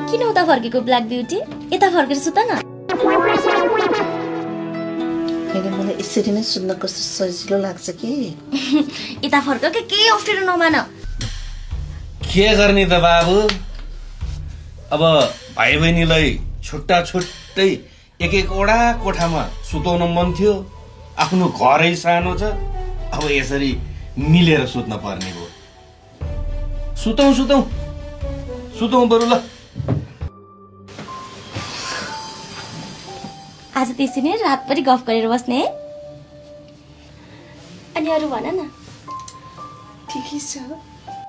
किन उता फर्केको ब्ल्याक ब्युटी? यता फर्केर सुत न। हैन मलाई यसरी नै सुन्न कस्तो सजिलो लाग्छ कि। यता फर्क के केही अप्ठ्यारो नमान। के गर्ने त बाबु? अब भाइ बहिनीलाई छुट्टा छुट्टै एक एकवटा कोठामा सुताउन मन थियो। आफ्नो घरै सानो छ, अब यसरी मिलेर सुत्न पर्ने हो। सुतौं सुतौं सुतौं बरु ल। आज त्यसरी नै रातभरि गफ गरेर बस्ने है। अनि अरू भन न। ठिकै छ।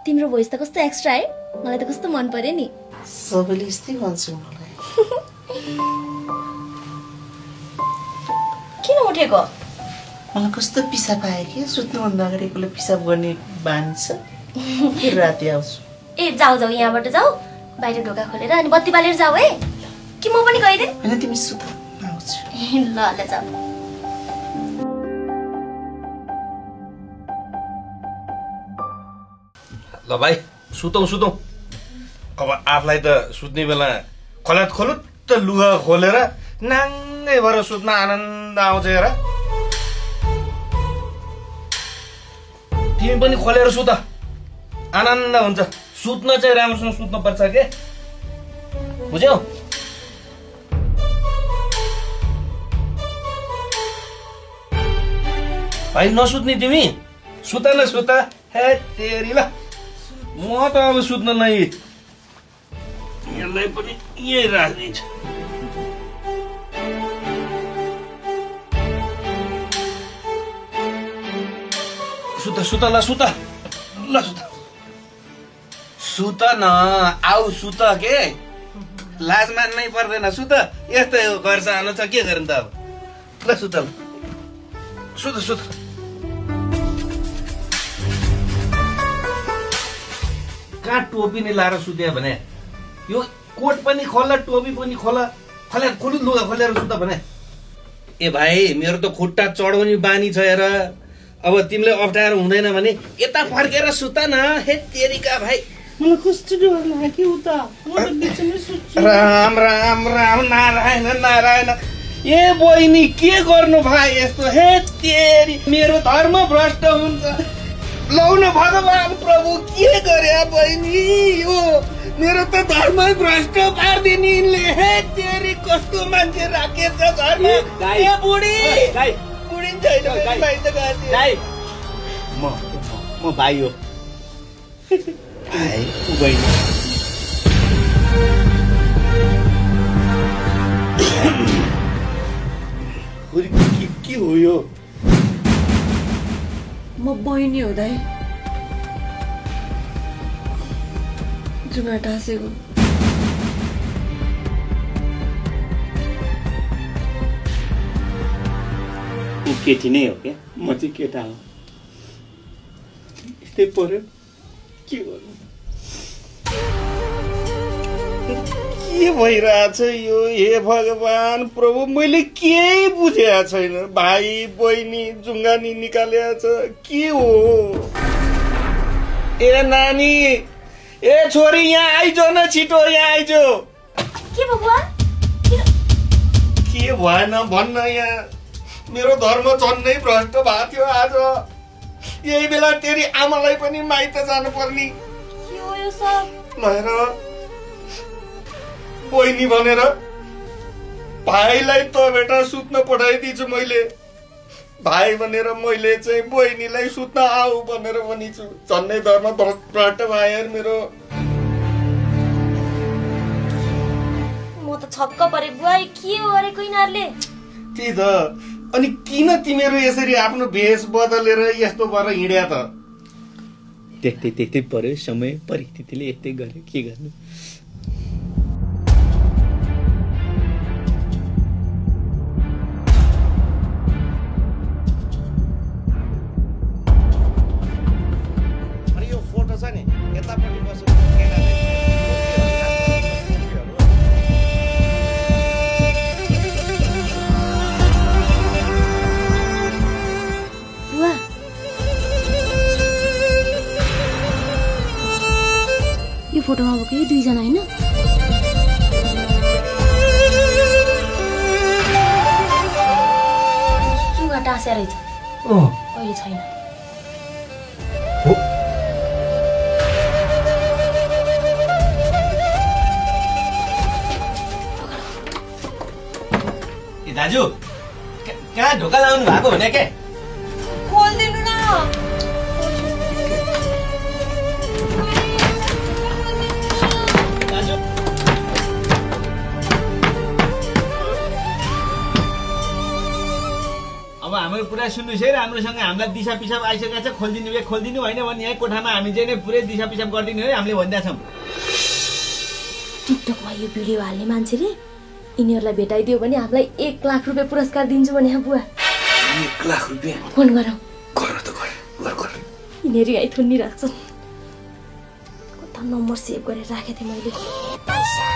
तिम्रो भोइस त कस्तो एक्स्ट्रा है, मलाई त कस्तो मन पर्यो नि। सबैले यस्तै भन्छ मलाई। किन उठेको? मलाई कस्तो पिसाब आयो कि सुत्नुभन्दा अगाडि एकपल्ट पिसाब गर्ने बानी छ। राति आउँछु। ए जाऊ जाऊ, यहाँबाट जाऊ, बाहिर ढोका खोलेर अनि बत्ती बालेर जाऊ है। कि म पनि गइदिए? हैन तिमी सुत, आउँछु। ल ल जाऊ। ल भाइ सुतौं सुतौं। अब आफूलाई त सुत्ने बेला खलत खलुत्त लुगा खोलेर नाङ्गै भएर सुत्न आनन्द आउँछ हेर। तिमी पनि खोलेर सुत, आनन्द हुन्छ। सुत्न चाहिँ राम्रोसँग सुत्नु पर्छ के, बुझ्यौ? भाइ नसुत्ने तिमी? सुत न सुत। हे तेरी ल, म त अब सुत्न नै यसलाई पनि यही राख्दिन्छ। सुत सुत ल सुत ल सुत सुत न, आऊ सुत के, लाज मान्नै पर्दैन। सुत, यस्तै हो, घर सानो छ, के गर्ने त अब। ल सुत ल, सुत सुत। कहाँ टोपी नै लाएर सुत्यो भने? यो कोट पनि खोल, टोपी पनि खोल, खोलु लुगा खोलेर सुत भने। ए भाइ मेरो त खुट्टा चढाउने बानी छ हेर। अब तिमीले अप्ठ्यारो हुँदैन भने यता फर्केर सुत न। हे तेरीका भाइ, मलाई कस्तो डर लाग्यो उता। म त बिचमै सुत्छु। राम राम राम, नारायण नारायण। ए बहिनी के गर्नु भाइ यस्तो? हे तेरी, मेरो धर्म भ्रष्ट हुन्छ। लौ न भगवान प्रभु, के गरे बहिनी? यो मेरो त धर्म भ्रष्ट पार्दिने यिनले। हे तेरी, कस्तो मान्छे राखेछ घरमा। ए बुढी, बुढी छैन म भाइ हो। भाइ बहिनी के हो यो? म बहिनी हो दाइ, जुगा टाँसेको। केटी नै हो क्या, म चाहिँ केटा हो। यस्तै पर्यो, के गर्नु? के भइरहेछ यो? हे भगवान प्रभु, मैले केही बुझेको छैन। भाइ बहिनी जुङ्गानी निकालेको छ, के हो? ए नानी, ए छोरी, यहाँ आइजो न, छिटो यहाँ आइजो। के बुवा? के भएन भन्न। यहाँ मेरो धर्म झन्नै भ्रष्ट भएको थियो। आज यही बेला तेरी आमालाई पनि माइत जानु पर्ने। के हो यो सब? हेर, बहिनी भनेर भाइलाई त बेटा सुत्न पठाइदिन्छु मैले। भाइ भनेर मैले चाहिँ बहिनीलाई सुत्न आऊ भनेर भनिछु। झन्नै धर्म भ्रष्ट भयो मेरो। म त छक्क परे बुवा, के हो गरेको यिनीहरूले? त्यही त। अनि किन तिमीहरू यसरी आफ्नो भेष बदलेर यस्तो भएर हिँड्या त? त्यस्तै पर्यो, समय परिस्थितिले यस्तै गर्यो, के गर्नु? यो फोटो छ नि, यतापट्टि बस्नु यो फोटोमा अब के दुईजना हैन? समस्या रहेछ अहिले छैन दाजु कहाँ ढोका लाउनु भएको भने के खोल्दिनु न दाजु अब हाम्रो कुरा सुन्नुहोस् है राम्रोसँग हामीलाई दिशा पिसाब आइसकेको छ खोलिदिनु कि खोलिदिनु होइन भने यही कोठामा हामी चाहिँ नै पुरै दिशा पिसाब गरिदिनु है हामीले भन्दा छौँ टिकटकमा यो भिडियो हाल्ने मान्छेले यिनीहरूलाई भेटाइदियो भने हामीलाई 1 लाख रुपियाँ पुरस्कार दिन्छु भने बुवा 1 लाख रुपियाँ फोन गरौँ गर त गर यिनीहरू यहीँ थुन्नी राख्छन् कता नम्बर सेभ गरेर राखेको थिएँ मैले पैसा